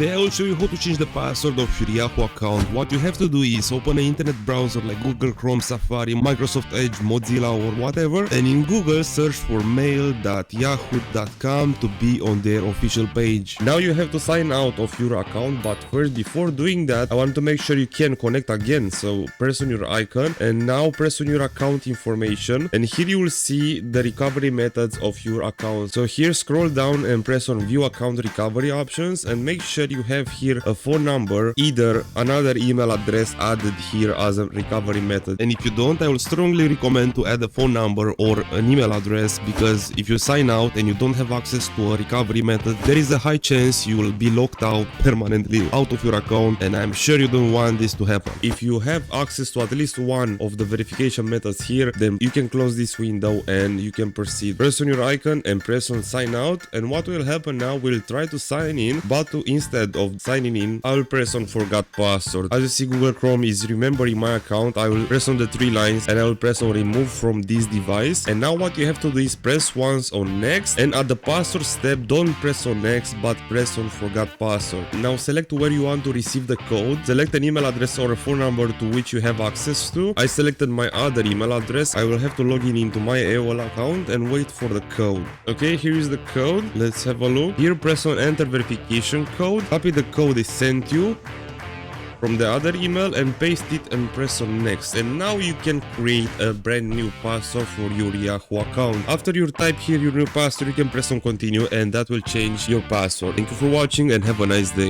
Today I will show you how to change the password of your Yahoo account. What you have to do is open an internet browser like Google Chrome, Safari, Microsoft Edge, Mozilla or whatever, and in Google search for mail.yahoo.com to be on their official page. Now you have to sign out of your account, but first before doing that I want to make sure you can connect again. So press on your icon and now press on your account information, and here you will see the recovery methods of your account. So here scroll down and press on view account recovery options and make sure you have here a phone number, either another email address added here as a recovery method. And if you don't, I will strongly recommend to add a phone number or an email address, because if you sign out and you don't have access to a recovery method, there is a high chance you will be locked out permanently out of your account, and I'm sure you don't want this to happen. If you have access to at least one of the verification methods here, then you can close this window and you can proceed. Press on your icon and press on sign out, and what will happen now, we'll try to sign in, but instead of signing in, I will press on forgot password. As you see, Google Chrome is remembering my account. I will press on the three lines and I will press on remove from this device. And now what you have to do is press once on next, and at the password step don't press on next but press on forgot password. Now select where you want to receive the code. Select an email address or a phone number to which you have access to. I selected my other email address. I will have to log in into my AOL account and wait for the code. Okay, here is the code. Let's have a look. Here press on enter verification code. Copy the code they sent you from the other email and paste it and press on next, and now you can create a brand new password for your Yahoo account. After you type here your new password, you can press on continue and that will change your password. Thank you for watching and have a nice day.